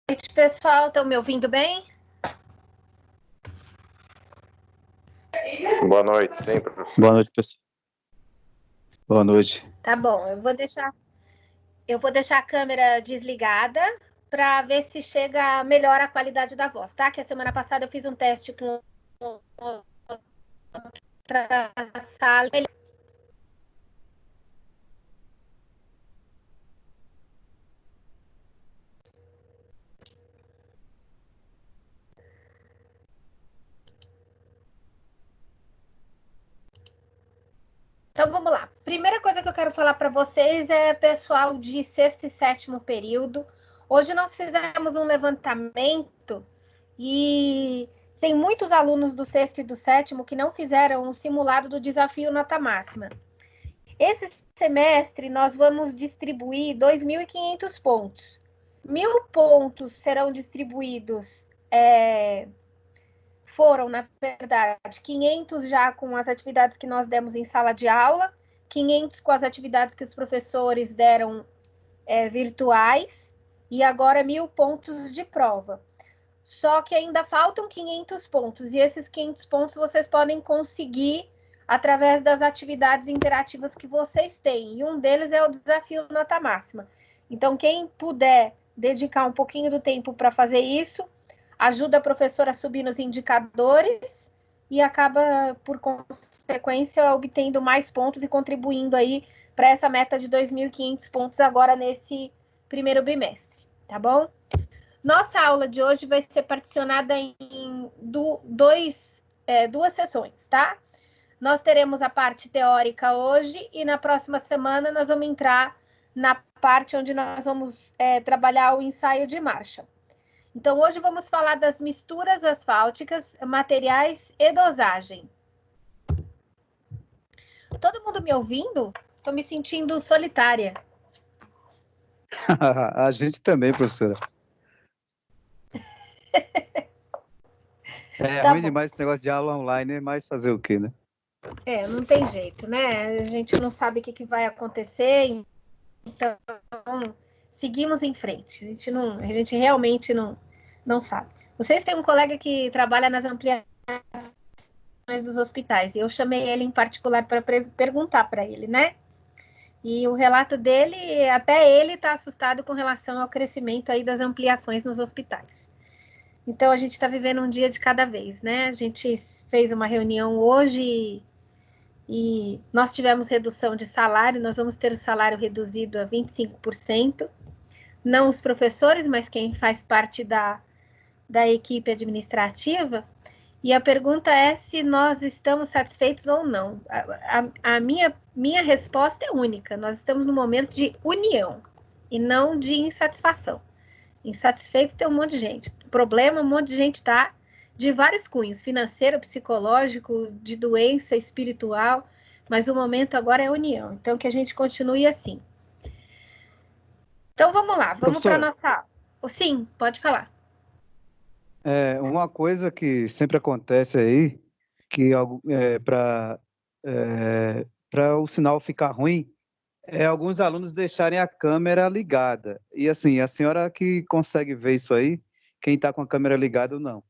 Noite, pessoal. Estão me ouvindo bem? Boa noite, sim, professor. Boa noite, pessoal. Boa noite. Tá bom, eu vou deixar a câmera desligada para ver se chega melhor a qualidade da voz, tá? Que a semana passada eu fiz um teste com outra sala. Então vamos lá. Primeira coisa que eu quero falar para vocês é pessoal de sexto e sétimo período. Hoje nós fizemos um levantamento e tem muitos alunos do sexto e do sétimo que não fizeram um simulado do desafio nota máxima. Esse semestre nós vamos distribuir 2.500 pontos. 1.000 pontos serão distribuídos foram, na verdade, 500 já com as atividades que nós demos em sala de aula, 500 com as atividades que os professores deram virtuais, e agora 1.000 pontos de prova. Só que ainda faltam 500 pontos, e esses 500 pontos vocês podem conseguir através das atividades interativas que vocês têm, e um deles é o desafio nota máxima. Então, quem puder dedicar um pouquinho do tempo para fazer isso, ajuda a professora a subir nos indicadores e acaba, por consequência, obtendo mais pontos e contribuindo aí para essa meta de 2.500 pontos agora nesse primeiro bimestre, tá bom? Nossa aula de hoje vai ser particionada em duas sessões, tá? Nós teremos a parte teórica hoje e na próxima semana nós vamos entrar na parte onde nós vamos trabalhar o ensaio de marcha. Então, hoje vamos falar das misturas asfálticas, materiais e dosagem. Todo mundo me ouvindo? Estou me sentindo solitária. A gente também, professora. Tá ruim bom. demais esse negócio de aula online, mas fazer o quê, né? Não tem jeito, né? A gente não sabe o que vai acontecer, então seguimos em frente. A gente realmente não sabe. Vocês têm um colega que trabalha nas ampliações dos hospitais, e eu chamei ele em particular para perguntar para ele, né? E o relato dele, até ele está assustado com relação ao crescimento aí das ampliações nos hospitais. Então, a gente está vivendo um dia de cada vez, né? A gente fez uma reunião hoje e nós tivemos redução de salário, nós vamos ter o salário reduzido a 25%. Não os professores, mas quem faz parte da equipe administrativa. E a pergunta é se nós estamos satisfeitos ou não. A minha resposta é única. Nós estamos no momento de união e não de insatisfação. Insatisfeito tem um monte de gente. O problema, um monte de gente está de vários cunhos, financeiro, psicológico, de doença espiritual, mas o momento agora é união. Então, que a gente continue assim. Então, vamos lá, vamos para a nossa aula. Sim, pode falar. Uma coisa que sempre acontece aí, que para o sinal ficar ruim, é alguns alunos deixarem a câmera ligada. E assim, a senhora que consegue ver isso aí, quem está com a câmera ligada ou não.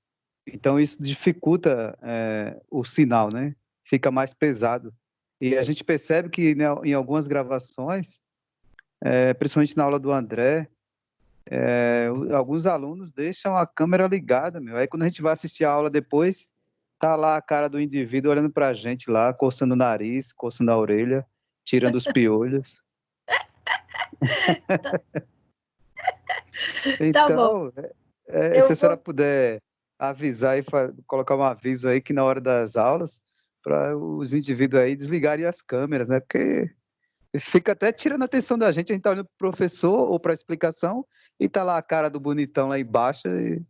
Então, isso dificulta o sinal, né? Fica mais pesado. E a gente percebe que, né, em algumas gravações, principalmente na aula do André, alguns alunos deixam a câmera ligada, meu. Aí, quando a gente vai assistir a aula depois, tá lá a cara do indivíduo olhando para a gente lá, coçando o nariz, coçando a orelha, tirando os piolhos. Tá bom. Então, se a senhora puder avisar e colocar um aviso aí que na hora das aulas, para os indivíduos aí desligarem as câmeras, né? Porque fica até tirando a atenção da gente, a gente tá olhando pro professor ou para a explicação e tá lá a cara do bonitão lá embaixo e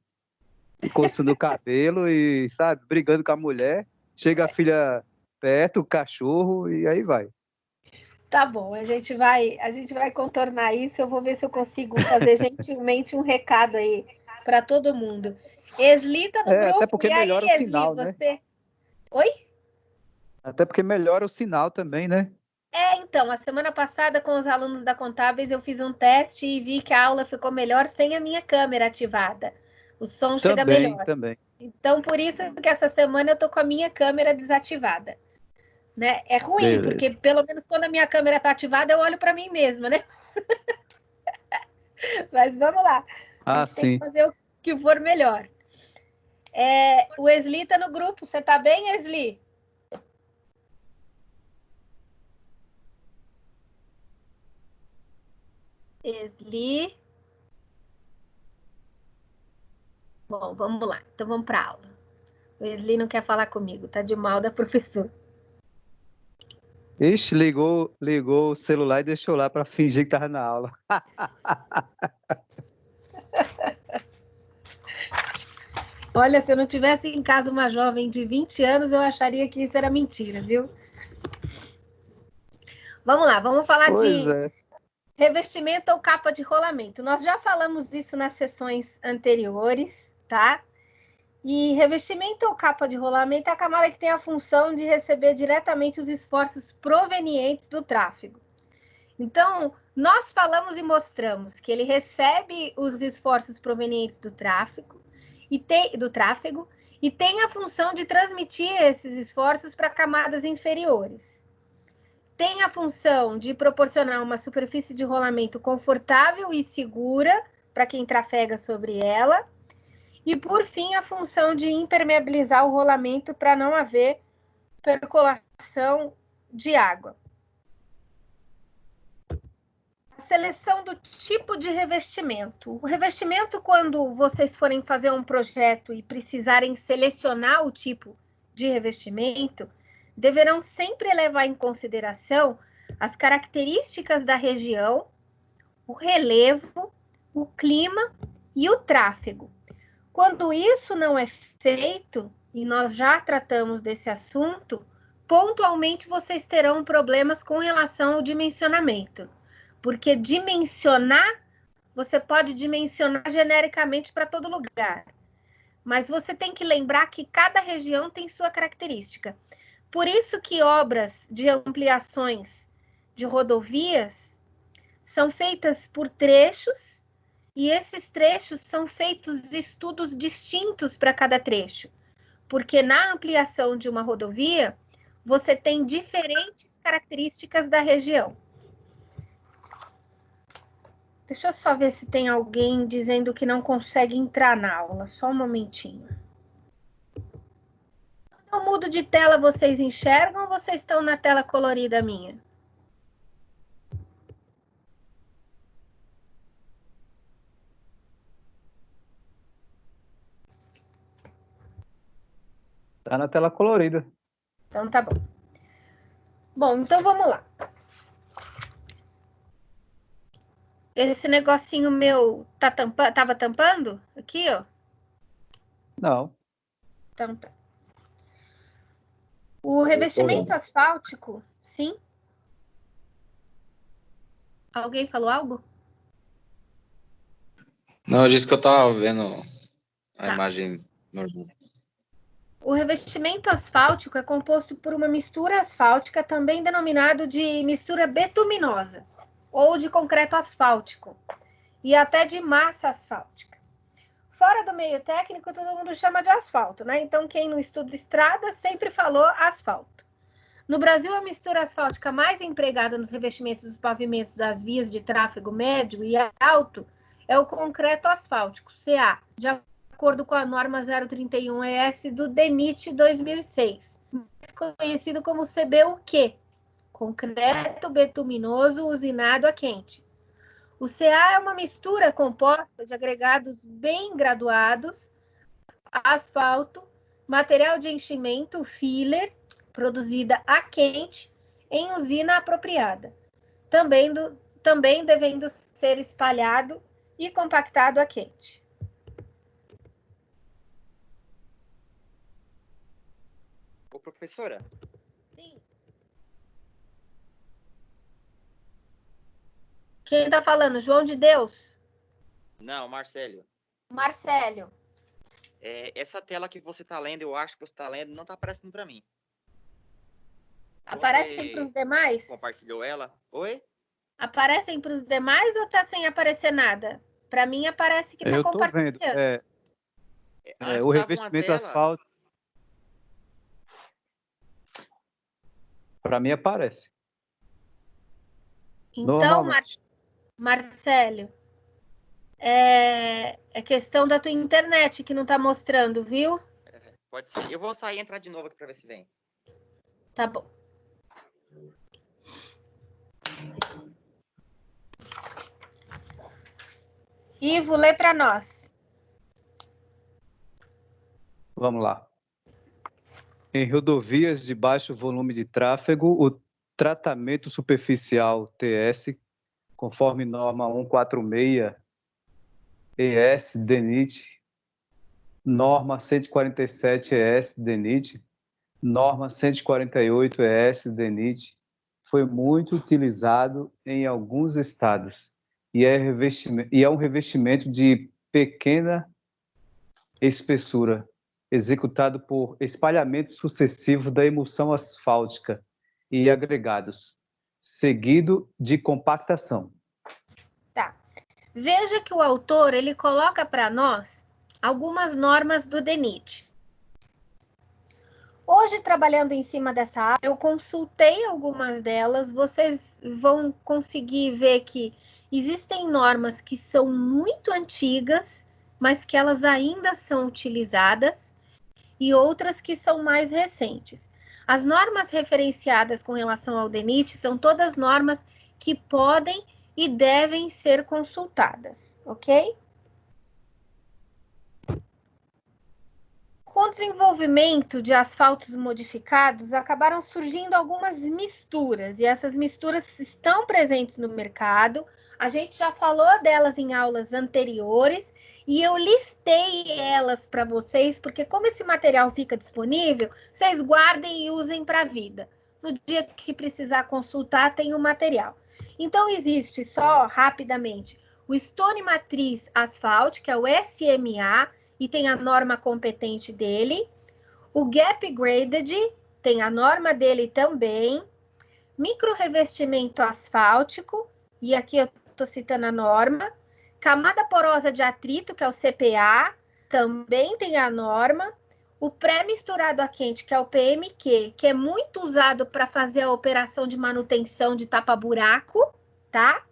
coçando o cabelo e, sabe, brigando com a mulher. Chega a filha perto, o cachorro e aí vai. Tá bom, a gente vai contornar isso. Eu vou ver se eu consigo fazer gentilmente um recado aí para todo mundo. Esli tá no grupo. Até porque e aí, melhora o Esli, sinal, você... né? Oi? Até porque melhora o sinal também, né? Então, a semana passada com os alunos da Contábeis eu fiz um teste e vi que a aula ficou melhor sem a minha câmera ativada. O som chega melhor. Também. Então, por isso que essa semana eu tô com a minha câmera desativada, né? É ruim, porque Beleza. pelo menos quando a minha câmera tá ativada eu olho para mim mesma, né? Mas vamos lá. A gente tem que Sim. fazer o que for melhor. O Esli tá no grupo. Você tá bem, Esli? Esli. Bom, vamos lá. Então vamos para aula. O Esli não quer falar comigo, tá de mal da professora. Ixi, ligou o celular e deixou lá para fingir que estava na aula. Olha, se eu não tivesse em casa uma jovem de 20 anos, eu acharia que isso era mentira, viu? Vamos lá, vamos falar Pois de é. revestimento ou capa de rolamento. Nós já falamos disso nas sessões anteriores, tá? E revestimento ou capa de rolamento é a camada que tem a função de receber diretamente os esforços provenientes do tráfego. Então, nós falamos e mostramos que ele recebe os esforços provenientes do tráfego e tem a função de transmitir esses esforços para camadas inferiores. Tem a função de proporcionar uma superfície de rolamento confortável e segura para quem trafega sobre ela. E, por fim, a função de impermeabilizar o rolamento para não haver percolação de água. A seleção do tipo de revestimento. O revestimento, quando vocês forem fazer um projeto e precisarem selecionar o tipo de revestimento, deverão sempre levar em consideração as características da região, o relevo, o clima e o tráfego. Quando isso não é feito, e nós já tratamos desse assunto, pontualmente vocês terão problemas com relação ao dimensionamento. Porque dimensionar, você pode dimensionar genericamente para todo lugar. Mas você tem que lembrar que cada região tem sua característica. Por isso que obras de ampliações de rodovias são feitas por trechos, e esses trechos são feitos estudos distintos para cada trecho, porque na ampliação de uma rodovia, você tem diferentes características da região. Deixa eu só ver se tem alguém dizendo que não consegue entrar na aula, só um momentinho. Quando eu mudo de tela, vocês enxergam ou vocês estão na tela colorida minha? Tá na tela colorida. Então tá bom. Bom, então vamos lá. Esse negocinho meu tava tampando? Aqui, ó. Não. Então tá. O revestimento asfáltico, sim? Alguém falou algo? Não, eu disse que eu tava vendo a imagem normal. O revestimento asfáltico é composto por uma mistura asfáltica, também denominado de mistura betuminosa, ou de concreto asfáltico, e até de massa asfáltica. Fora do meio técnico, todo mundo chama de asfalto, né? Então, quem não estuda estrada sempre falou asfalto. No Brasil, a mistura asfáltica mais empregada nos revestimentos dos pavimentos das vias de tráfego médio e alto é o concreto asfáltico, CA, de acordo com a norma 031-ES do DENIT 2006, mais conhecido como CBUQ, concreto betuminoso usinado a quente. O CA é uma mistura composta de agregados bem graduados, asfalto, material de enchimento, filler, produzida a quente em usina apropriada, também devendo ser espalhado e compactado a quente. Ô, professora. Sim. Quem está falando? João de Deus? Não, Marcelo. Marcelo. Essa tela que você está lendo, eu acho que você está lendo, não está aparecendo para mim. Aparecem para os demais? Compartilhou ela? Oi? Aparecem para os demais ou tá sem aparecer nada? Para mim aparece que tá Eu tô vendo. compartilhando. Antes O tava uma revestimento tela. asfáltico, para mim aparece. Então, Normalmente. Marcelo, é questão da tua internet que não tá mostrando, viu? Pode ser. Eu vou sair e entrar de novo aqui pra ver se vem. Tá bom. Ivo, lê para nós. Vamos lá. Em rodovias de baixo volume de tráfego, o tratamento superficial TS, conforme norma 146 ES DENIT, norma 147 ES DENIT, norma 148 ES DENIT, foi muito utilizado em alguns estados e é um revestimento de pequena espessura, executado por espalhamento sucessivo da emulsão asfáltica e agregados, seguido de compactação. Tá. Veja que o autor, ele coloca para nós algumas normas do DENIT. Hoje, trabalhando em cima dessa área, eu consultei algumas delas, vocês vão conseguir ver que existem normas que são muito antigas, mas que elas ainda são utilizadas, e outras que são mais recentes. As normas referenciadas com relação ao DENIT são todas normas que podem e devem ser consultadas, ok? Com o desenvolvimento de asfaltos modificados, acabaram surgindo algumas misturas, e essas misturas estão presentes no mercado. A gente já falou delas em aulas anteriores, e eu listei elas para vocês, porque como esse material fica disponível, vocês guardem e usem para a vida. No dia que precisar consultar, tem o material. Então, existe só, rapidamente, o Stone Matriz Asphalt, que é o SMA, e tem a norma competente dele. O Gap Graded tem a norma dele também. Micro revestimento asfáltico, e aqui eu estou citando a norma. Camada porosa de atrito, que é o CPA, também tem a norma. O pré-misturado a quente, que é o PMQ, que é muito usado para fazer a operação de manutenção de tapa-buraco, tá?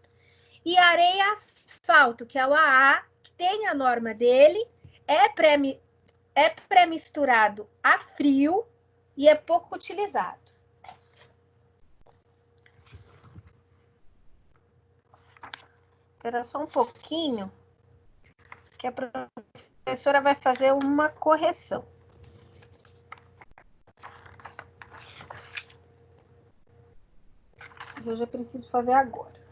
E areia asfalto, que é o AA, que tem a norma dele, é pré-misturado a frio e é pouco utilizado. Espera só um pouquinho, que a professora vai fazer uma correção. Eu já preciso fazer agora.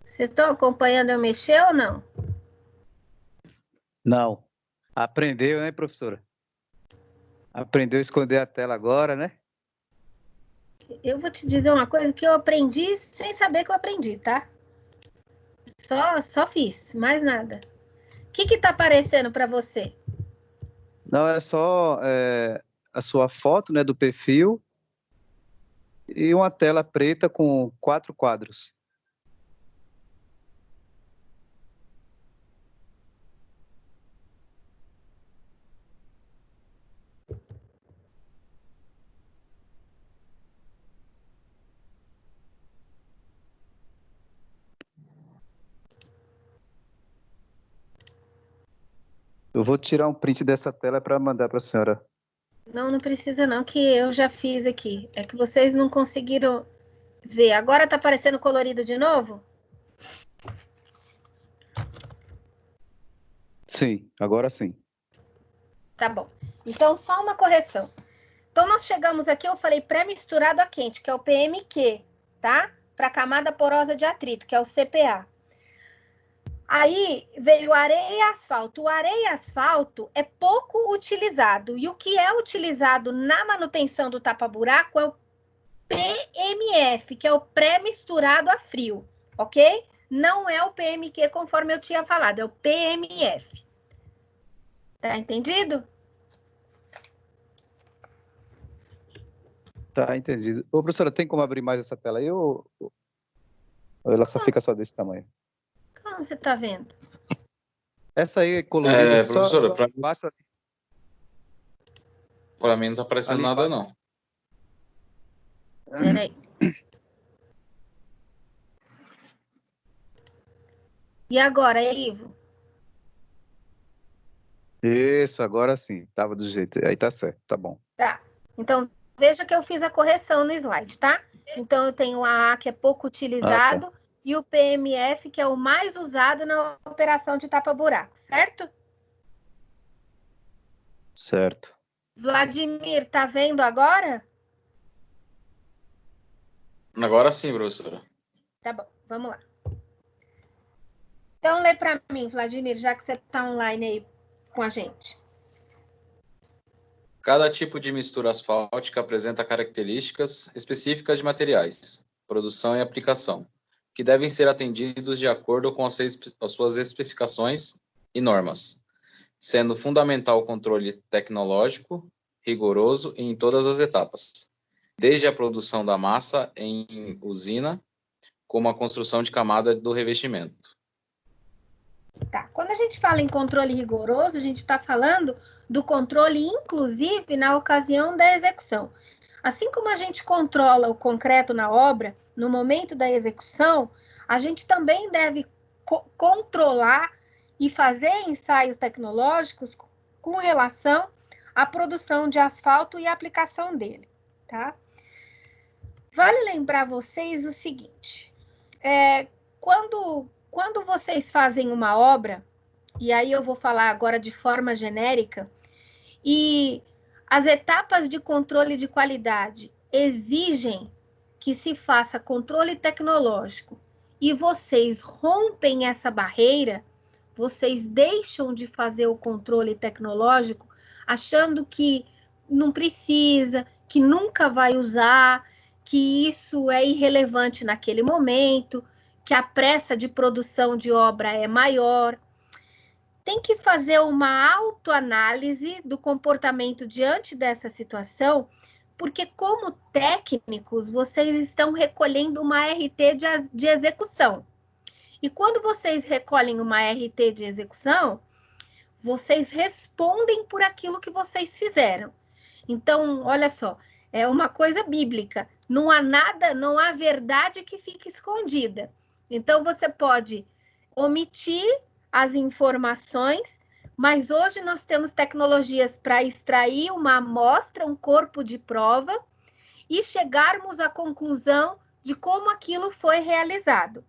Vocês estão acompanhando eu mexer ou não? Não. Aprendeu, né, professora? Aprendeu a esconder a tela agora, né? Eu vou te dizer uma coisa que eu aprendi sem saber que eu aprendi, tá? Só fiz, mais nada. O que tá aparecendo para você? Não, é só a sua foto, né, do perfil e uma tela preta com 4 quadros. Eu vou tirar um print dessa tela para mandar para a senhora. Não precisa não, que eu já fiz aqui. É que vocês não conseguiram ver. Agora tá aparecendo colorido de novo? Sim, agora sim. Tá bom. Então, só uma correção. Então, nós chegamos aqui, eu falei pré-misturado a quente, que é o PMQ, tá? Para camada porosa de atrito, que é o CPA. Aí veio areia e asfalto. O areia e asfalto é pouco utilizado. E o que é utilizado na manutenção do tapa-buraco é o PMF, que é o pré-misturado a frio, ok? Não é o PMQ, conforme eu tinha falado, é o PMF. Tá entendido? Tá entendido. Ô, professora, tem como abrir mais essa tela aí ou ela só fica só desse tamanho? Como você tá vendo? Essa aí é colorida, professora, só pra embaixo. mim não tá aparecendo Ali nada, embaixo. não. Peraí. E agora, Ivo? Isso, agora sim. Tava do jeito. Aí tá certo, tá bom. Tá. Então, veja que eu fiz a correção no slide, tá? Então, eu tenho o AA, que é pouco utilizado, e o PMF, que é o mais usado na operação de tapa-buraco, certo? Certo. Vladimir, tá vendo agora? Agora sim, professora. Tá bom, vamos lá. Então, lê para mim, Vladimir, já que você tá online aí com a gente. Cada tipo de mistura asfáltica apresenta características específicas de materiais, produção e aplicação, que devem ser atendidos de acordo com as suas especificações e normas, sendo fundamental o controle tecnológico rigoroso em todas as etapas, desde a produção da massa em usina, como a construção de camada do revestimento. Tá. Quando a gente fala em controle rigoroso, a gente está falando do controle, inclusive, na ocasião da execução. Assim como a gente controla o concreto na obra, no momento da execução, a gente também deve controlar e fazer ensaios tecnológicos com relação à produção de asfalto e a aplicação dele, tá? Vale lembrar vocês o seguinte, quando vocês fazem uma obra, e aí eu vou falar agora de forma genérica, e as etapas de controle de qualidade exigem que se faça controle tecnológico e vocês rompem essa barreira, vocês deixam de fazer o controle tecnológico achando que não precisa, que nunca vai usar, que isso é irrelevante naquele momento, que a pressa de produção de obra é maior. Tem que fazer uma autoanálise do comportamento diante dessa situação, porque como técnicos, vocês estão recolhendo uma RT de execução. E quando vocês recolhem uma RT de execução, vocês respondem por aquilo que vocês fizeram. Então, olha só, é uma coisa bíblica. Não há nada, não há verdade que fique escondida. Então, você pode omitir as informações, mas hoje nós temos tecnologias para extrair uma amostra, um corpo de prova e chegarmos à conclusão de como aquilo foi realizado.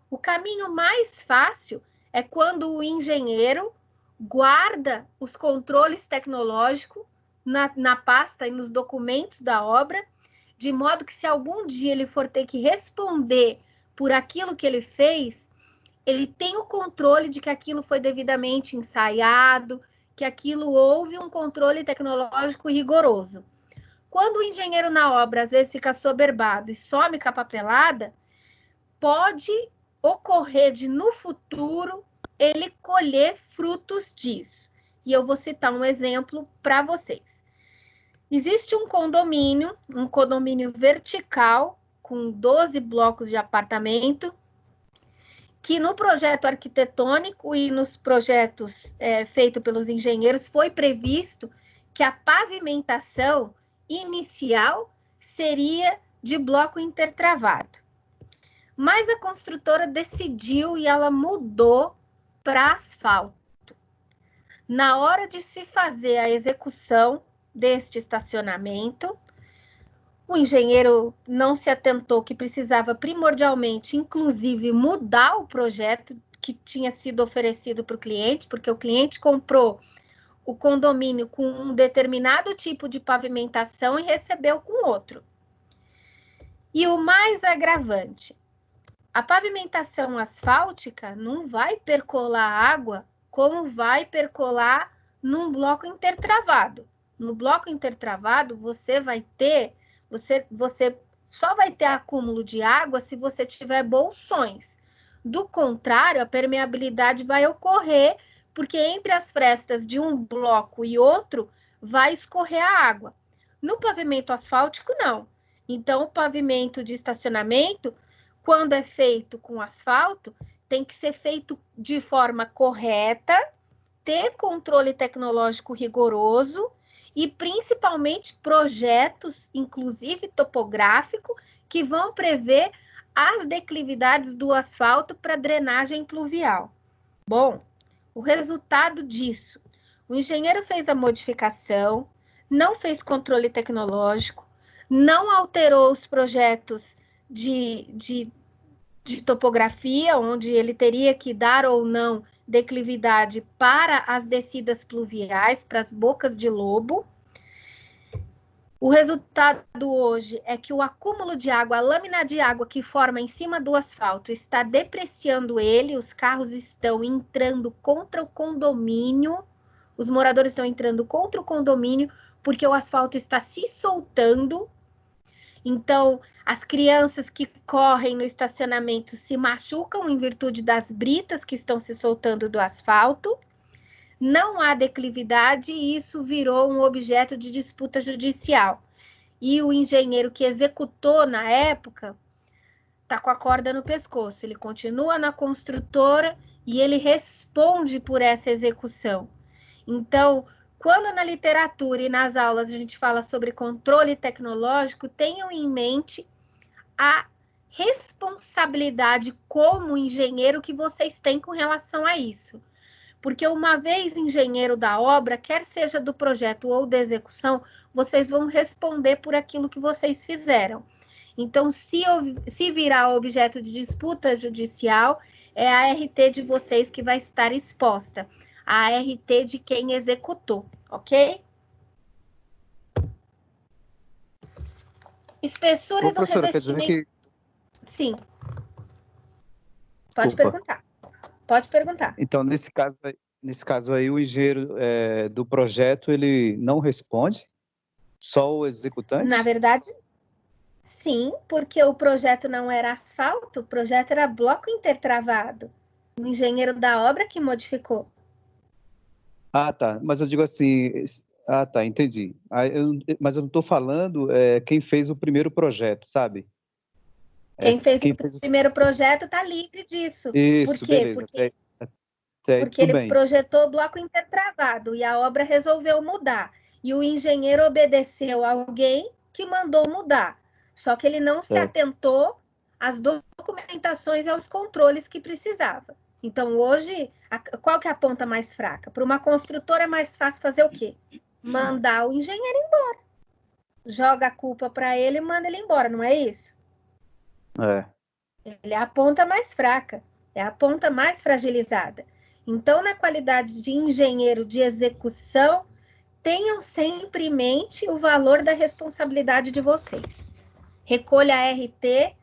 O caminho mais fácil é quando o engenheiro guarda os controles tecnológicos na pasta e nos documentos da obra, de modo que se algum dia ele for ter que responder por aquilo que ele fez, ele tem o controle de que aquilo foi devidamente ensaiado, que aquilo houve um controle tecnológico rigoroso. Quando o engenheiro na obra às vezes fica soberbado e some com a papelada, pode ocorrer de no futuro ele colher frutos disso. E eu vou citar um exemplo para vocês. Existe um condomínio vertical com 12 blocos de apartamento, que no projeto arquitetônico e nos projetos feitos pelos engenheiros foi previsto que a pavimentação inicial seria de bloco intertravado. Mas a construtora decidiu e ela mudou para asfalto. Na hora de se fazer a execução deste estacionamento, o engenheiro não se atentou que precisava primordialmente, inclusive, mudar o projeto que tinha sido oferecido para o cliente, porque o cliente comprou o condomínio com um determinado tipo de pavimentação e recebeu com outro. E o mais agravante, a pavimentação asfáltica não vai percolar água como vai percolar num bloco intertravado. No bloco intertravado, você só vai ter acúmulo de água se você tiver bolsões. Do contrário, a permeabilidade vai ocorrer, porque entre as frestas de um bloco e outro vai escorrer a água. No pavimento asfáltico, não. Então, o pavimento de estacionamento, quando é feito com asfalto, tem que ser feito de forma correta, ter controle tecnológico rigoroso e, principalmente, projetos, inclusive topográfico, que vão prever as declividades do asfalto para drenagem pluvial. Bom, o resultado disso, o engenheiro fez a modificação, não fez controle tecnológico, não alterou os projetos de topografia, onde ele teria que dar ou não declividade para as descidas pluviais, para as bocas de lobo. O resultado hoje é que o acúmulo de água, a lâmina de água que forma em cima do asfalto está depreciando ele, os carros estão entrando contra o condomínio, os moradores estão entrando contra o condomínio porque o asfalto está se soltando. Então, as crianças que correm no estacionamento se machucam em virtude das britas que estão se soltando do asfalto. Não há declividade e isso virou um objeto de disputa judicial. E o engenheiro que executou na época está com a corda no pescoço. Ele continua na construtora e ele responde por essa execução. Então, quando na literatura e nas aulas a gente fala sobre controle tecnológico, tenham em mente a responsabilidade como engenheiro que vocês têm com relação a isso. Porque uma vez engenheiro da obra, quer seja do projeto ou da execução, vocês vão responder por aquilo que vocês fizeram. Então, se virar objeto de disputa judicial, é a RT de vocês que vai estar exposta. A RT de quem executou, ok? Espessura do revestimento. Sim. Pode perguntar. Pode perguntar. Então, nesse caso aí, o engenheiro do projeto, ele não responde? Só o executante? Na verdade, sim, porque o projeto não era asfalto, o projeto era bloco intertravado. O engenheiro da obra que modificou. Ah, tá. Mas eu digo assim... Ah, tá, entendi. Mas eu não estou falando quem fez o primeiro projeto, sabe? Quem fez o primeiro projeto está livre disso. Isso, por quê? Beleza. Porque ele projetou bloco intertravado e a obra resolveu mudar. E o engenheiro obedeceu a alguém que mandou mudar. Só que ele não se atentou às documentações e aos controles que precisava. Então, hoje, qual que é a ponta mais fraca? Para uma construtora é mais fácil fazer o quê? Mandar o engenheiro embora. Joga a culpa para ele e manda ele embora, não é isso? Ele é a ponta mais fraca, é a ponta mais fragilizada. Então, na qualidade de engenheiro de execução, tenham sempre em mente o valor da responsabilidade de vocês. Recolha a RT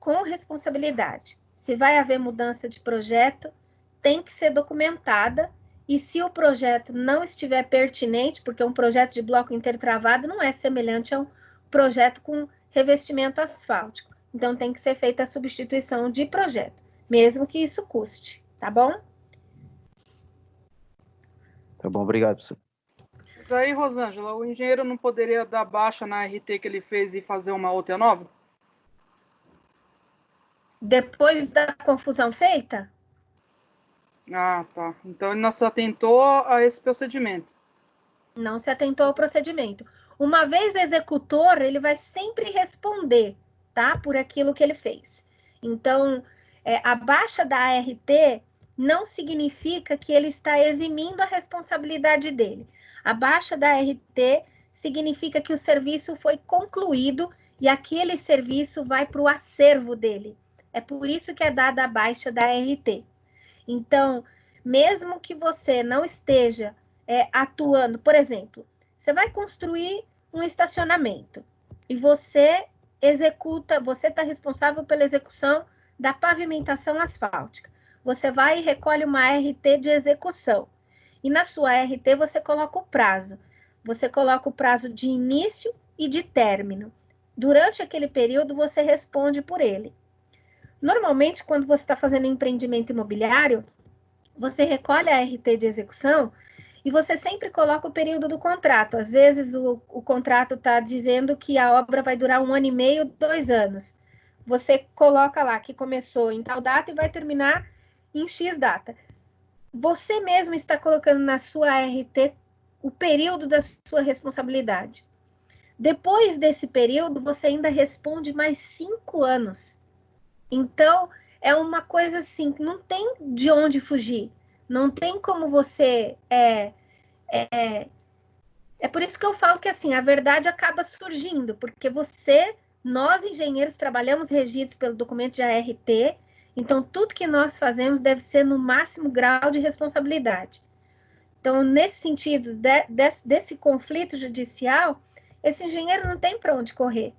com responsabilidade. Se vai haver mudança de projeto, tem que ser documentada. E se o projeto não estiver pertinente, porque um projeto de bloco intertravado não é semelhante a um projeto com revestimento asfáltico. Então, tem que ser feita a substituição de projeto, mesmo que isso custe, tá bom? Tá bom, obrigado, professor. Isso aí, Rosângela, o engenheiro não poderia dar baixa na RT que ele fez e fazer uma outra nova? Depois da confusão feita? Ah, tá. Então ele não se atentou a esse procedimento. Não se atentou ao procedimento. Uma vez executor, ele vai sempre responder, tá? Por aquilo que ele fez. Então, a baixa da ART não significa que ele está eximindo a responsabilidade dele. A baixa da ART significa que o serviço foi concluído e aquele serviço vai para o acervo dele. É por isso que é dada a baixa da ART. Então, mesmo que você não esteja atuando. Por exemplo, você vai construir um estacionamento e você está responsável pela execução da pavimentação asfáltica. Você vai e recolhe uma RT de execução. E na sua RT você coloca o prazo. Você coloca o prazo de início e de término. Durante aquele período, você responde por ele. Normalmente, quando você está fazendo empreendimento imobiliário, você recolhe a RT de execução e você sempre coloca o período do contrato. Às vezes, o contrato está dizendo que a obra vai durar 1 ano e meio, 2 anos. Você coloca lá que começou em tal data e vai terminar em X data. Você mesmo está colocando na sua RT o período da sua responsabilidade. Depois desse período, você ainda responde mais 5 anos. Então, é uma coisa assim, que não tem de onde fugir. Não tem como você... É por isso que eu falo que assim, a verdade acaba surgindo, porque nós engenheiros trabalhamos regidos pelo documento de ART, então tudo que nós fazemos deve ser no máximo grau de responsabilidade. Então, nesse sentido, desse conflito judicial, esse engenheiro não tem para onde correr.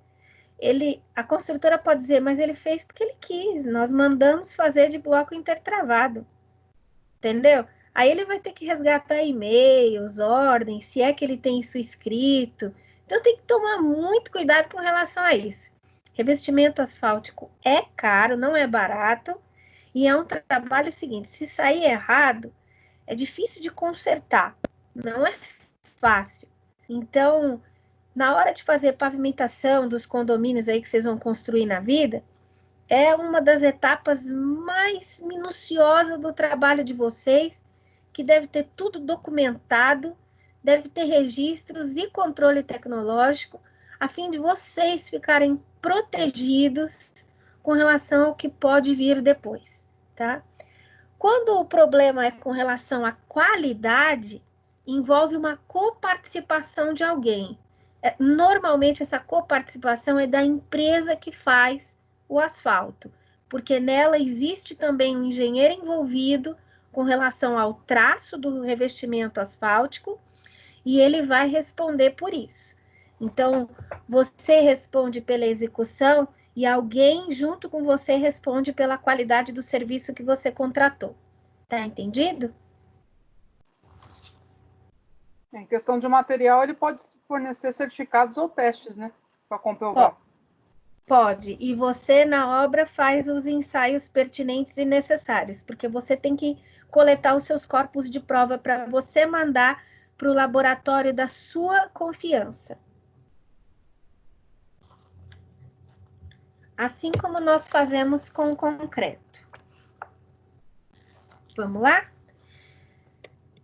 A construtora pode dizer, mas ele fez porque ele quis, nós mandamos fazer de bloco intertravado, entendeu? Aí ele vai ter que resgatar e-mails, ordens, se é que ele tem isso escrito. Então tem que tomar muito cuidado com relação a isso. Revestimento asfáltico é caro, não é barato, e é um trabalho seguinte, se sair errado, é difícil de consertar, não é fácil. Então, na hora de fazer pavimentação dos condomínios aí que vocês vão construir na vida, é uma das etapas mais minuciosas do trabalho de vocês, que deve ter tudo documentado, deve ter registros e controle tecnológico, a fim de vocês ficarem protegidos com relação ao que pode vir depois, tá? Quando o problema é com relação à qualidade, envolve uma coparticipação de alguém. Normalmente, essa coparticipação é da empresa que faz o asfalto, porque nela existe também um engenheiro envolvido com relação ao traço do revestimento asfáltico e ele vai responder por isso. Então, você responde pela execução e alguém junto com você responde pela qualidade do serviço que você contratou. Tá entendido? Em questão de material, ele pode fornecer certificados ou testes, né? Para comprovar. Pode. E você, na obra, faz os ensaios pertinentes e necessários, porque você tem que coletar os seus corpos de prova para você mandar para o laboratório da sua confiança. Assim como nós fazemos com o concreto. Vamos lá?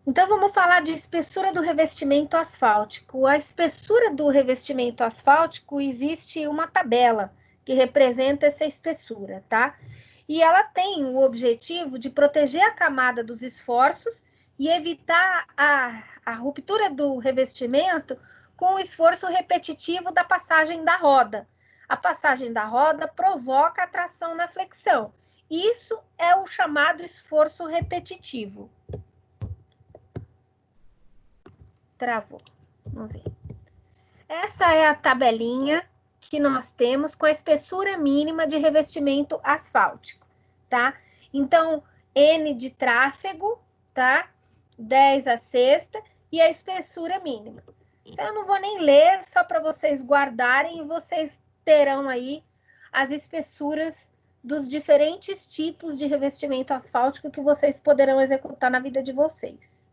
Então, vamos falar de espessura do revestimento asfáltico. A espessura do revestimento asfáltico, existe uma tabela que representa essa espessura, tá? E ela tem o objetivo de proteger a camada dos esforços e evitar a ruptura do revestimento com o esforço repetitivo da passagem da roda. A passagem da roda provoca a tração na flexão. Isso é o chamado esforço repetitivo. Travou. Vamos ver. Essa é a tabelinha que nós temos com a espessura mínima de revestimento asfáltico, tá? Então, N de tráfego, tá? 10 a sexta e a espessura mínima. Isso eu não vou nem ler, só para vocês guardarem e vocês terão aí as espessuras dos diferentes tipos de revestimento asfáltico que vocês poderão executar na vida de vocês.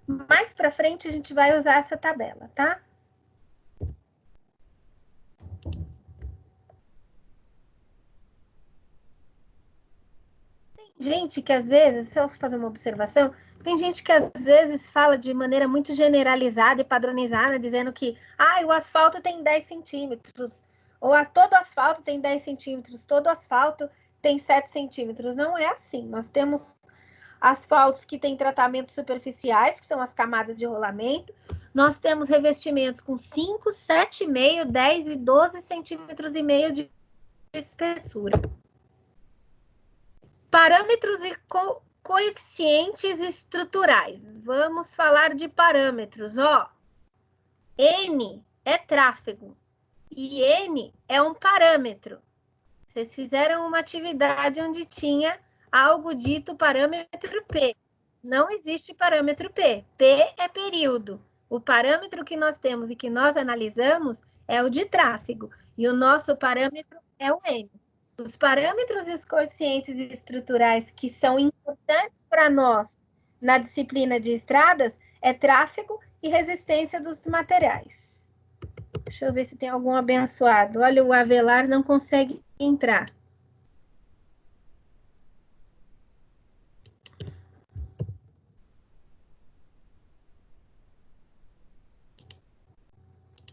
Mais para frente a gente vai usar essa tabela, tá? Tem gente que às vezes, se eu fazer uma observação, tem gente que às vezes fala de maneira muito generalizada e padronizada, dizendo que o asfalto tem 10 centímetros, ou todo asfalto tem 10 centímetros, todo asfalto tem 7 centímetros. Não é assim. Nós temos asfaltos que têm tratamentos superficiais, que são as camadas de rolamento. Nós temos revestimentos com 5, 7,5, 10 e 12 centímetros e meio de espessura. Parâmetros e coeficientes estruturais. Vamos falar de parâmetros, ó. N é tráfego e N é um parâmetro. Vocês fizeram uma atividade onde tinha algo dito parâmetro P. Não existe parâmetro P. P é período. O parâmetro que nós temos e que nós analisamos é o de tráfego. E o nosso parâmetro é o N. Os parâmetros e os coeficientes estruturais que são importantes para nós na disciplina de estradas é tráfego e resistência dos materiais. Deixa eu ver se tem algum abençoado. Olha, o Avelar não consegue entrar.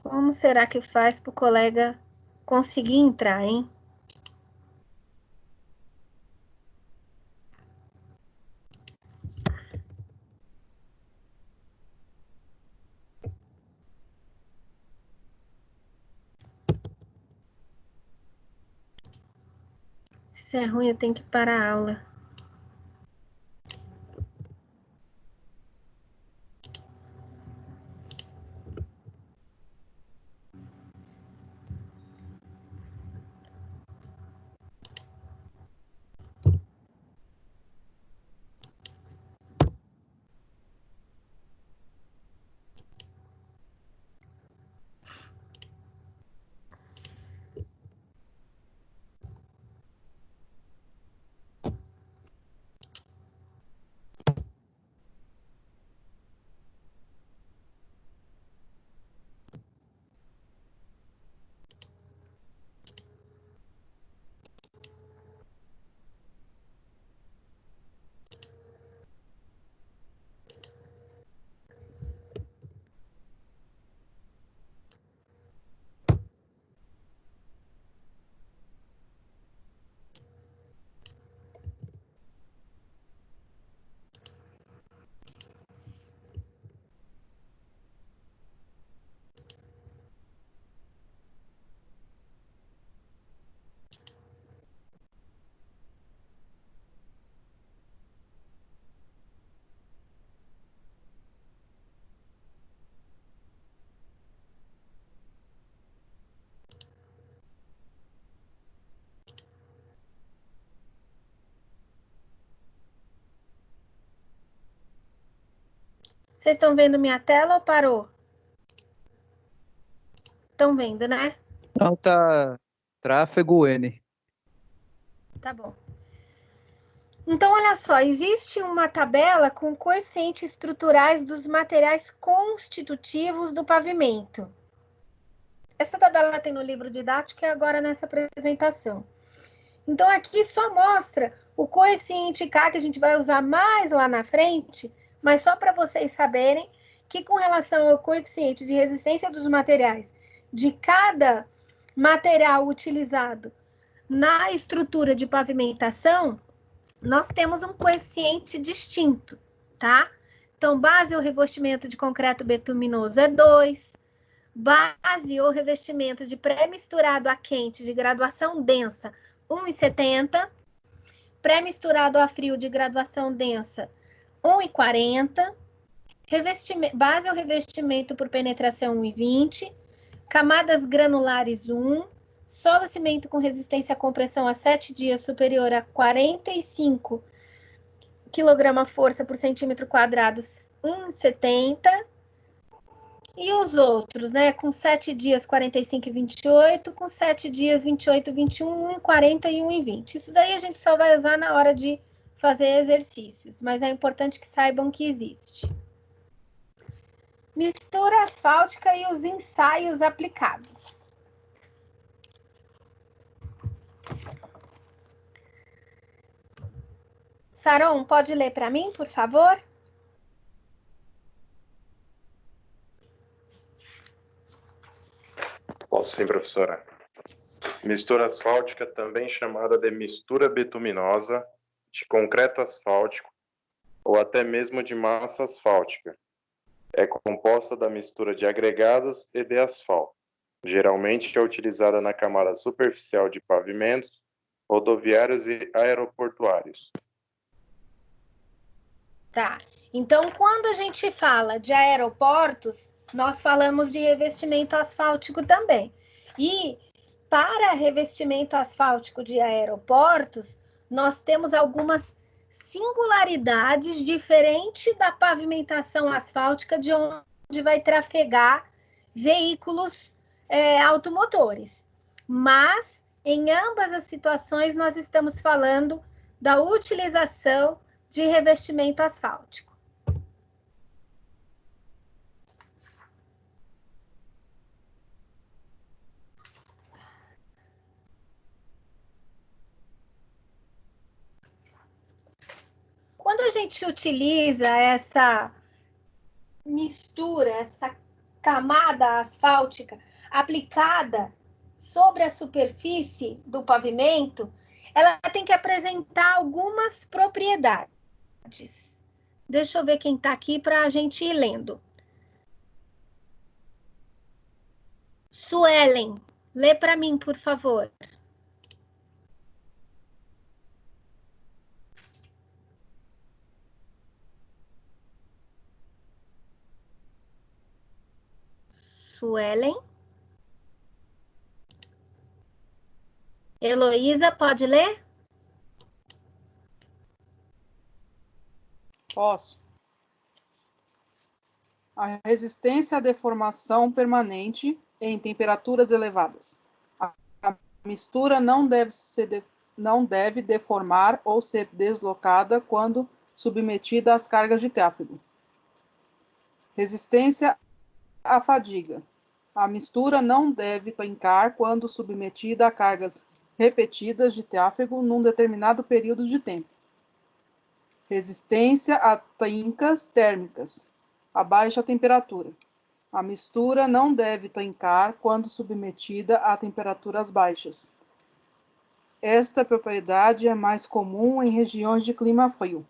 Como será que faz para o colega conseguir entrar, hein? Se é ruim, eu tenho que parar a aula. Vocês estão vendo minha tela ou parou? Estão vendo, né? Não, tá tráfego N. Tá bom. Então, olha só, existe uma tabela com coeficientes estruturais dos materiais constitutivos do pavimento. Essa tabela tem no livro didático e agora nessa apresentação. Então, aqui só mostra o coeficiente K, que a gente vai usar mais lá na frente, mas só para vocês saberem que com relação ao coeficiente de resistência dos materiais, de cada material utilizado na estrutura de pavimentação, nós temos um coeficiente distinto, tá? Então, base ou revestimento de concreto betuminoso é 2, base ou revestimento de pré-misturado a quente de graduação densa, 1,70, pré-misturado a frio de graduação densa, 1,40, base ou revestimento por penetração 1,20, camadas granulares 1, solo cimento com resistência à compressão a 7 dias superior a 45 kg-força por centímetro quadrado, 1,70. E os outros, né? Com 7 dias, 45 e 28, com 7 dias, 28 e 21, 1,40 e 1,20. Isso daí a gente só vai usar na hora de fazer exercícios, mas é importante que saibam que existe. Mistura asfáltica e os ensaios aplicados. Saron, pode ler para mim, por favor? Posso sim, professora. Mistura asfáltica, também chamada de mistura betuminosa, de concreto asfáltico ou até mesmo de massa asfáltica. É composta da mistura de agregados e de asfalto. Geralmente é utilizada na camada superficial de pavimentos, rodoviários e aeroportuários. Tá. Então, quando a gente fala de aeroportos, nós falamos de revestimento asfáltico também. E para revestimento asfáltico de aeroportos, nós temos algumas singularidades diferentes da pavimentação asfáltica de onde vai trafegar veículos automotores. Mas, em ambas as situações, nós estamos falando da utilização de revestimento asfáltico. Quando a gente utiliza essa mistura, essa camada asfáltica aplicada sobre a superfície do pavimento, ela tem que apresentar algumas propriedades. Deixa eu ver quem está aqui para a gente ir lendo. Suelen, lê para mim, por favor. Suelen. Heloísa, pode ler? Posso. A resistência à deformação permanente em temperaturas elevadas. A mistura não deve deformar ou ser deslocada quando submetida às cargas de tráfego. Resistência à fadiga. A mistura não deve trincar quando submetida a cargas repetidas de tráfego num determinado período de tempo. Resistência a trincas térmicas. A baixa temperatura. A mistura não deve trincar quando submetida a temperaturas baixas. Esta propriedade é mais comum em regiões de clima frio.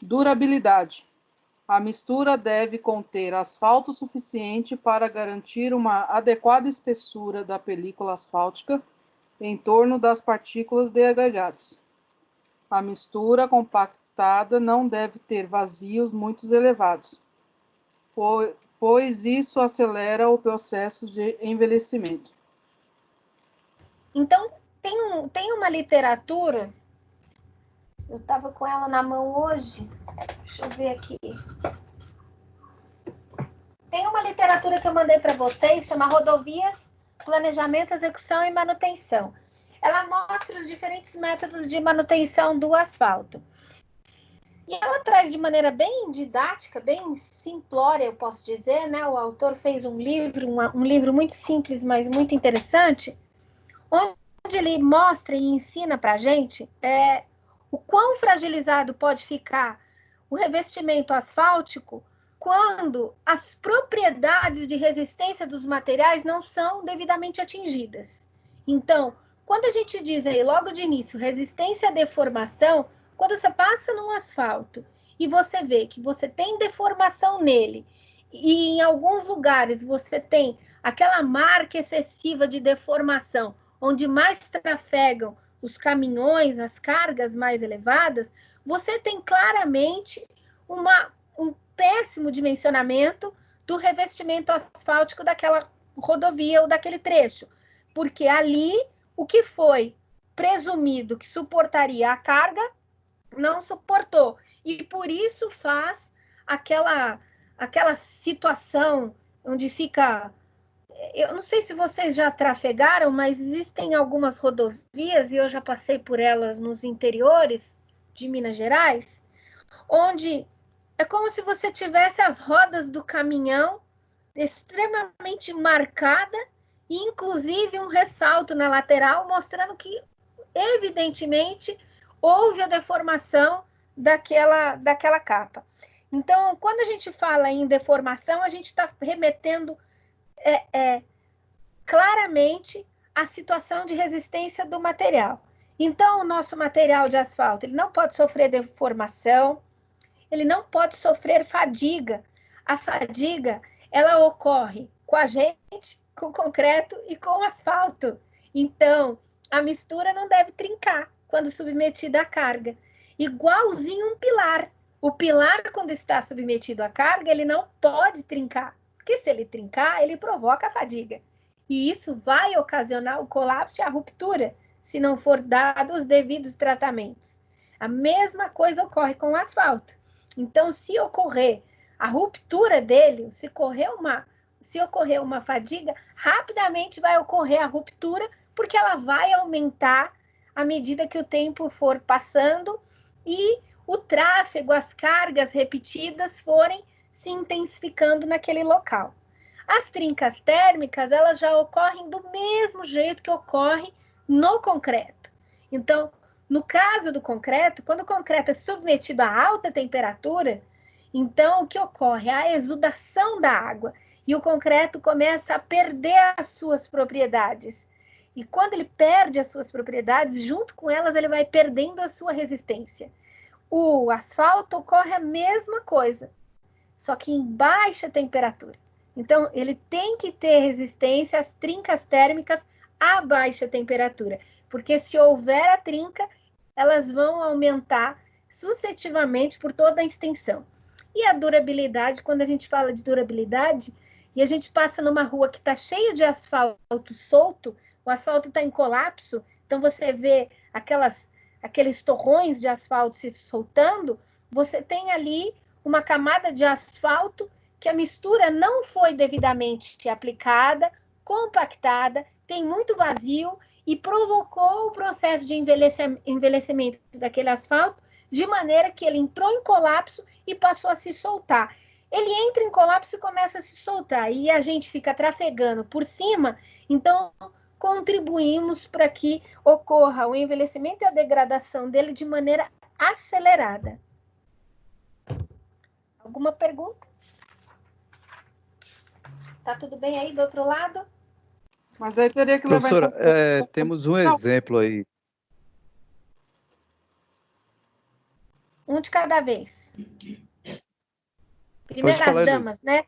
Durabilidade. A mistura deve conter asfalto suficiente para garantir uma adequada espessura da película asfáltica em torno das partículas de agregados. A mistura compactada não deve ter vazios muito elevados, pois isso acelera o processo de envelhecimento. Então, tem uma literatura, eu estava com ela na mão hoje, deixa eu ver aqui. Tem uma literatura que eu mandei para vocês, chama Rodovias, Planejamento, Execução e Manutenção. Ela mostra os diferentes métodos de manutenção do asfalto. E ela traz de maneira bem didática, bem simplória, eu posso dizer, né? O autor fez um livro muito simples, mas muito interessante, onde ele mostra e ensina para a gente o quão fragilizado pode ficar o revestimento asfáltico quando as propriedades de resistência dos materiais não são devidamente atingidas. Então, quando a gente diz aí logo de início resistência à deformação, quando você passa num asfalto e você vê que você tem deformação nele e em alguns lugares você tem aquela marca excessiva de deformação, onde mais trafegam os caminhões, as cargas mais elevadas, você tem claramente um péssimo dimensionamento do revestimento asfáltico daquela rodovia ou daquele trecho, porque ali o que foi presumido que suportaria a carga não suportou, e por isso faz aquela situação onde fica... Eu não sei se vocês já trafegaram, mas existem algumas rodovias, e eu já passei por elas nos interiores de Minas Gerais, onde é como se você tivesse as rodas do caminhão extremamente marcada e, inclusive, um ressalto na lateral mostrando que, evidentemente, houve a deformação daquela capa. Então, quando a gente fala em deformação, a gente está remetendo claramente à situação de resistência do material. Então, o nosso material de asfalto ele não pode sofrer deformação, ele não pode sofrer fadiga. A fadiga, ela ocorre com a gente, com o concreto e com o asfalto. Então, a mistura não deve trincar quando submetida à carga. igualzinho um pilar. O pilar, quando está submetido à carga, ele não pode trincar, porque se ele trincar, ele provoca a fadiga. E isso vai ocasionar o colapso e a ruptura, se não for dado os devidos tratamentos. A mesma coisa ocorre com o asfalto. Então, se ocorrer a ruptura dele, se ocorrer uma fadiga, rapidamente vai ocorrer a ruptura, porque ela vai aumentar à medida que o tempo for passando e o tráfego, as cargas repetidas forem se intensificando naquele local. As trincas térmicas, elas já ocorrem do mesmo jeito que ocorre no concreto. Então, no caso do concreto, quando o concreto é submetido a alta temperatura, então o que ocorre? A exudação da água e o concreto começa a perder as suas propriedades. E quando ele perde as suas propriedades, junto com elas, ele vai perdendo a sua resistência. O asfalto ocorre a mesma coisa, só que em baixa temperatura. Então, ele tem que ter resistência às trincas térmicas a baixa temperatura, porque se houver a trinca, elas vão aumentar sucessivamente por toda a extensão. E a durabilidade, quando a gente fala de durabilidade, e a gente passa numa rua que está cheia de asfalto solto, o asfalto está em colapso, então você vê aqueles torrões de asfalto se soltando, você tem ali uma camada de asfalto que a mistura não foi devidamente aplicada, compactada, tem muito vazio e provocou o processo de envelhecimento daquele asfalto de maneira que ele entrou em colapso e passou a se soltar. Ele entra em colapso e começa a se soltar, e a gente fica trafegando por cima, então contribuímos para que ocorra o envelhecimento e a degradação dele de maneira acelerada. Alguma pergunta? Tá tudo bem aí do outro lado? Mas aí teria que levar em Professora, consideração... temos um exemplo aí. Um de cada vez. Pode Primeiro falar, as damas, né?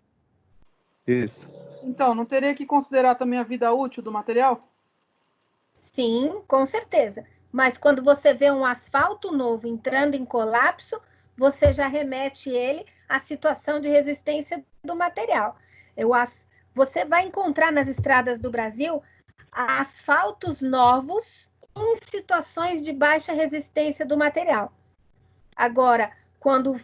Isso. Então, não teria que considerar também a vida útil do material? Sim, com certeza. Mas quando você vê um asfalto novo entrando em colapso, você já remete ele à situação de resistência do material. Você vai encontrar nas estradas do Brasil asfaltos novos em situações de baixa resistência do material. Agora, quando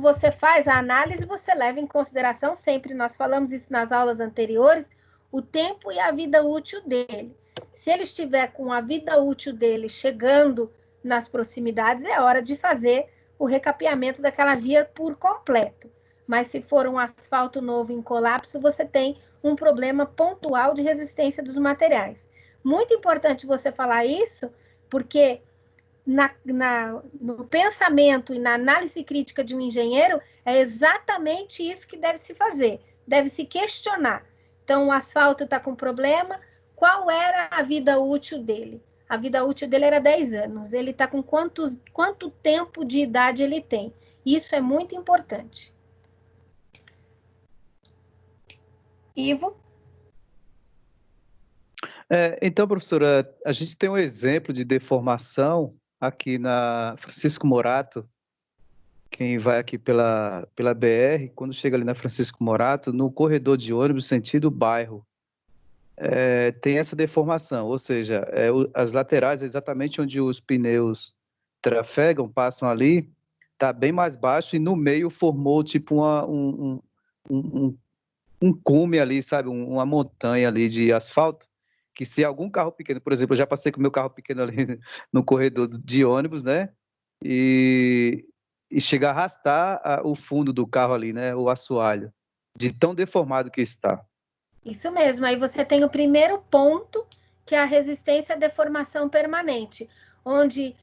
você faz a análise, você leva em consideração sempre, nós falamos isso nas aulas anteriores, o tempo e a vida útil dele. Se ele estiver com a vida útil dele chegando nas proximidades, é hora de fazer o recapeamento daquela via por completo. Mas se for um asfalto novo em colapso, você tem um problema pontual de resistência dos materiais. Muito importante você falar isso, porque no pensamento e na análise crítica de um engenheiro, é exatamente isso que deve se fazer. Deve se questionar. Então, o asfalto está com problema, qual era a vida útil dele? A vida útil dele era 10 anos. Ele está com quanto tempo de idade ele tem? Isso é muito importante. Ivo? Então, professora, a gente tem um exemplo de deformação aqui na Francisco Morato. Quem vai aqui pela BR, quando chega ali na Francisco Morato, no corredor de ônibus sentido bairro, tem essa deformação, ou seja, as laterais, exatamente onde os pneus trafegam, passam ali, está bem mais baixo e no meio formou tipo um cume ali, sabe, uma montanha ali de asfalto, que se algum carro pequeno, por exemplo, eu já passei com o meu carro pequeno ali no corredor de ônibus, né, e chega a arrastar o fundo do carro ali, né, o assoalho, de tão deformado que está. Isso mesmo, aí você tem o primeiro ponto, que é a resistência à deformação permanente, onde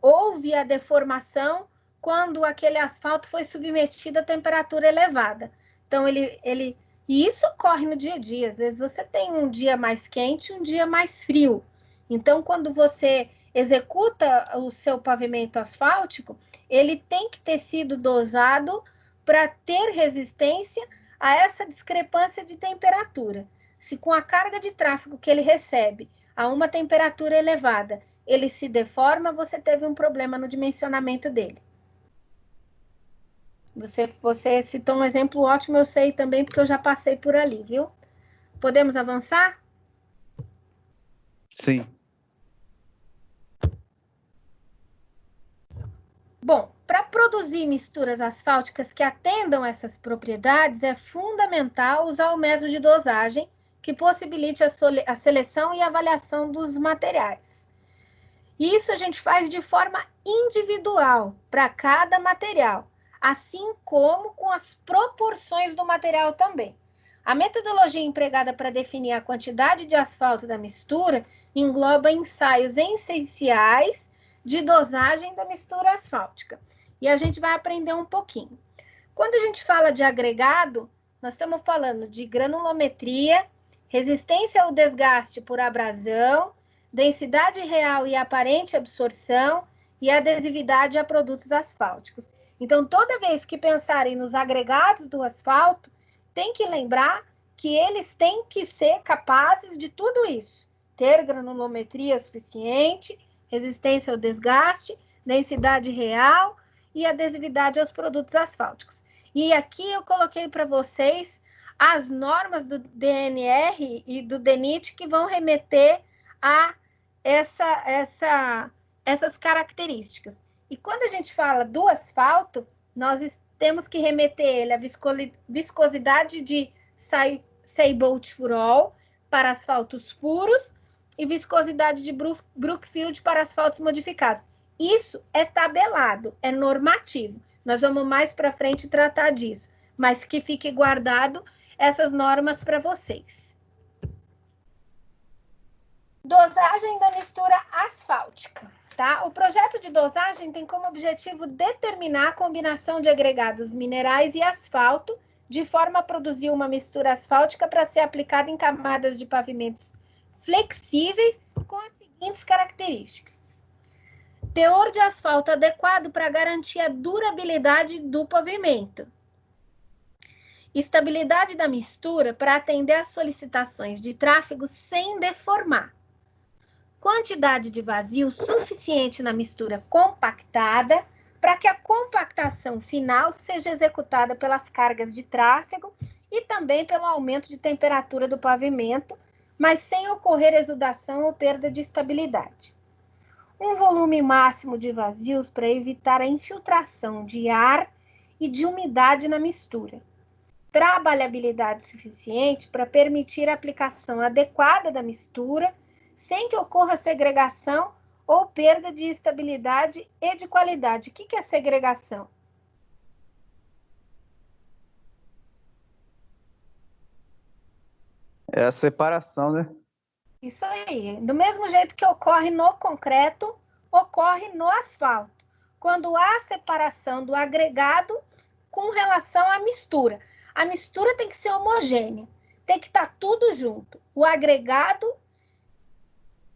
houve a deformação quando aquele asfalto foi submetido a temperatura elevada. Então, e isso ocorre no dia a dia, às vezes você tem um dia mais quente, um dia mais frio. Então, quando você executa o seu pavimento asfáltico, ele tem que ter sido dosado para ter resistência a essa discrepância de temperatura. Se com a carga de tráfego que ele recebe a uma temperatura elevada, ele se deforma, você teve um problema no dimensionamento dele. Você citou um exemplo ótimo, eu sei também, porque eu já passei por ali, viu? Podemos avançar? Sim. Bom, para produzir misturas asfálticas que atendam essas propriedades, é fundamental usar o método de dosagem que possibilite a seleção e avaliação dos materiais. Isso a gente faz de forma individual para cada material, assim como com as proporções do material também. A metodologia empregada para definir a quantidade de asfalto da mistura engloba ensaios essenciais de dosagem da mistura asfáltica. E a gente vai aprender um pouquinho. Quando a gente fala de agregado, nós estamos falando de granulometria, resistência ao desgaste por abrasão, densidade real e aparente absorção e adesividade a produtos asfálticos. Então, toda vez que pensarem nos agregados do asfalto, tem que lembrar que eles têm que ser capazes de tudo isso. Ter granulometria suficiente, resistência ao desgaste, densidade real e adesividade aos produtos asfálticos. E aqui eu coloquei para vocês as normas do DNR e do DENIT que vão remeter a essas características. E quando a gente fala do asfalto, nós temos que remeter ele à viscosidade de Seibold-Furol para asfaltos puros e viscosidade de Brookfield para asfaltos modificados. Isso é tabelado, é normativo. Nós vamos mais para frente tratar disso, mas que fique guardado essas normas para vocês. Dosagem da mistura asfáltica, tá? O projeto de dosagem tem como objetivo determinar a combinação de agregados minerais e asfalto, de forma a produzir uma mistura asfáltica para ser aplicada em camadas de pavimentos flexíveis com as seguintes características. Teor de asfalto adequado para garantir a durabilidade do pavimento. Estabilidade da mistura para atender às solicitações de tráfego sem deformar. Quantidade de vazio suficiente na mistura compactada para que a compactação final seja executada pelas cargas de tráfego e também pelo aumento de temperatura do pavimento, mas sem ocorrer exudação ou perda de estabilidade. Um volume máximo de vazios para evitar a infiltração de ar e de umidade na mistura. Trabalhabilidade suficiente para permitir a aplicação adequada da mistura, sem que ocorra segregação ou perda de estabilidade e de qualidade. O que é segregação? É a separação, né? Isso aí. Do mesmo jeito que ocorre no concreto, ocorre no asfalto. Quando há separação do agregado com relação à mistura. A mistura tem que ser homogênea. Tem que estar tudo junto. O agregado,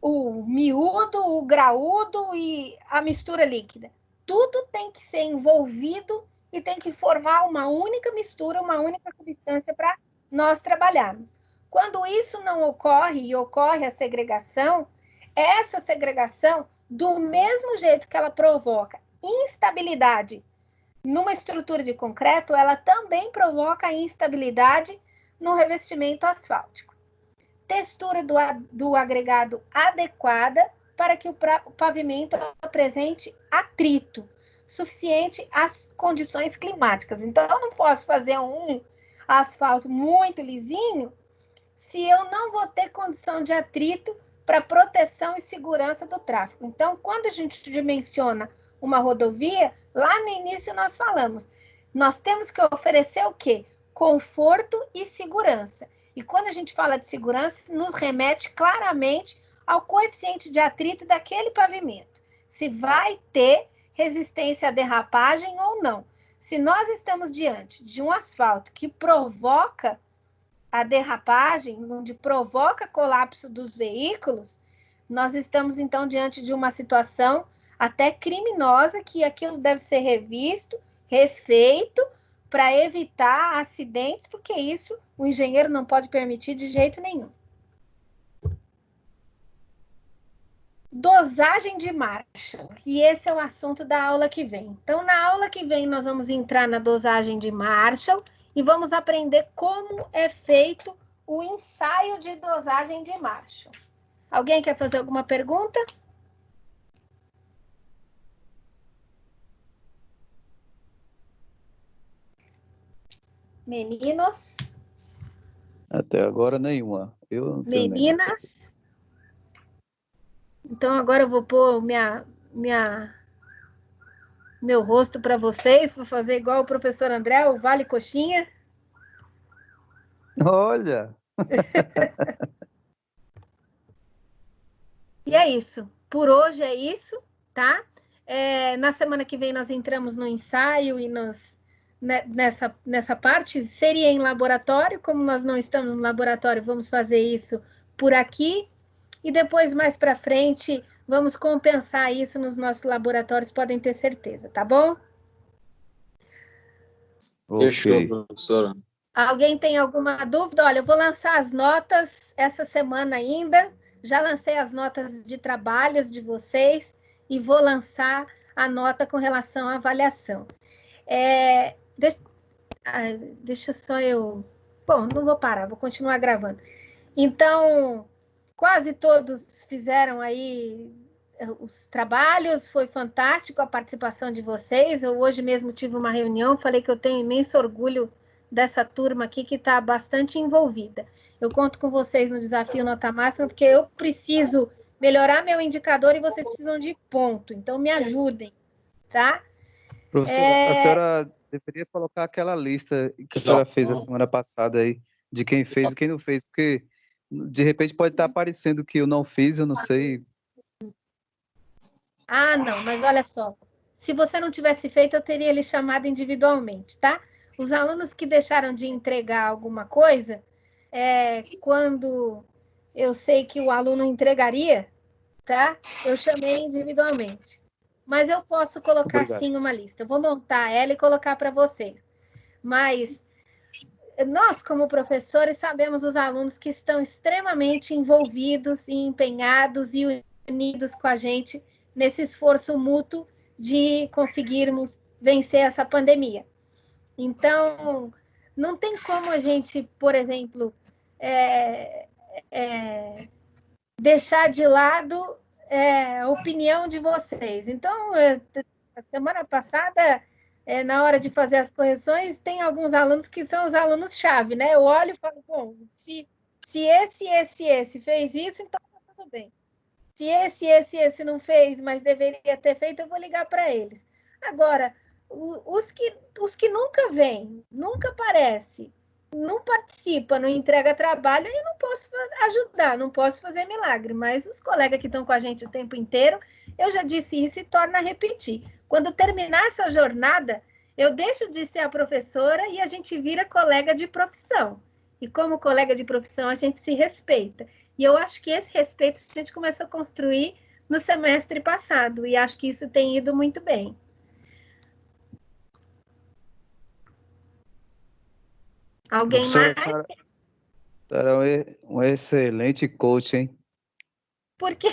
o miúdo, o graúdo e a mistura líquida. Tudo tem que ser envolvido e tem que formar uma única mistura, uma única substância para nós trabalharmos. Quando isso não ocorre e ocorre a segregação, essa segregação, do mesmo jeito que ela provoca instabilidade numa estrutura de concreto, ela também provoca instabilidade no revestimento asfáltico. Textura do agregado adequada para que o pavimento apresente atrito suficiente às condições climáticas. Então, eu não posso fazer um asfalto muito lisinho se eu não vou ter condição de atrito para proteção e segurança do tráfego. Então, quando a gente dimensiona uma rodovia, lá no início nós falamos, nós temos que oferecer o quê? Conforto e segurança. E quando a gente fala de segurança, nos remete claramente ao coeficiente de atrito daquele pavimento. Se vai ter resistência à derrapagem ou não. Se nós estamos diante de um asfalto que provoca a derrapagem, onde provoca colapso dos veículos, nós estamos então diante de uma situação até criminosa, que aquilo deve ser revisto, refeito, para evitar acidentes, porque isso o engenheiro não pode permitir de jeito nenhum. dosagem de Marshall, e esse é o assunto da aula que vem. Então, na aula que vem, nós vamos entrar na dosagem de Marshall e vamos aprender como é feito o ensaio de dosagem de Marshall. Alguém quer fazer alguma pergunta? Meninos? Até agora nenhuma. Eu não tenho nenhuma. Meninas? Então, agora eu vou pôr meu rosto para vocês, vou fazer igual o professor André, o Vale Coxinha. Olha! E é isso. Por hoje é isso, tá? Na semana que vem nós entramos no ensaio e nessa parte. Seria em laboratório, como nós não estamos no laboratório, vamos fazer isso por aqui. E depois, mais para frente, vamos compensar isso nos nossos laboratórios, podem ter certeza, tá bom? Fechou, professora. Alguém tem alguma dúvida? Olha, eu vou lançar as notas essa semana ainda. Já lancei as notas de trabalhos de vocês e vou lançar a nota com relação à avaliação. Deixa só eu... Bom, não vou parar, vou continuar gravando. Então, quase todos fizeram aí os trabalhos, foi fantástico a participação de vocês. Eu hoje mesmo tive uma reunião, falei que eu tenho imenso orgulho dessa turma aqui que está bastante envolvida. Eu conto com vocês no desafio Nota Máxima, porque eu preciso melhorar meu indicador e vocês precisam de ponto. Então, me ajudem, tá? Professora, a senhora deveria colocar aquela lista que a senhora fez a semana passada aí, de quem fez e quem não fez, porque de repente pode estar aparecendo que eu não fiz, eu não sei. Ah, não, mas olha só. Se você não tivesse feito, eu teria lhe chamado individualmente, tá? Os alunos que deixaram de entregar alguma coisa, quando eu sei que o aluno entregaria, tá? Eu chamei individualmente. Mas eu posso colocar Obrigado. sim uma lista. Eu vou montar ela e colocar para vocês. Mas nós, como professores, sabemos os alunos que estão extremamente envolvidos e empenhados e unidos com a gente nesse esforço mútuo de conseguirmos vencer essa pandemia. Então, não tem como a gente, por exemplo, deixar de lado a opinião de vocês. Então, a semana passada, na hora de fazer as correções, tem alguns alunos que são os alunos-chave, né? Eu olho e falo, bom, se esse fez isso, então tá tudo bem. Se esse não fez, mas deveria ter feito, eu vou ligar para eles. Agora, os que nunca vêm, nunca aparecem, não participa, não entrega trabalho, eu não posso ajudar, não posso fazer milagre, mas os colegas que estão com a gente o tempo inteiro, eu já disse isso e torno a repetir. Quando terminar essa jornada, eu deixo de ser a professora e a gente vira colega de profissão. E como colega de profissão, a gente se respeita. E eu acho que esse respeito a gente começou a construir no semestre passado, e acho que isso tem ido muito bem. Alguém mais? A senhora é um excelente coach, hein? Porque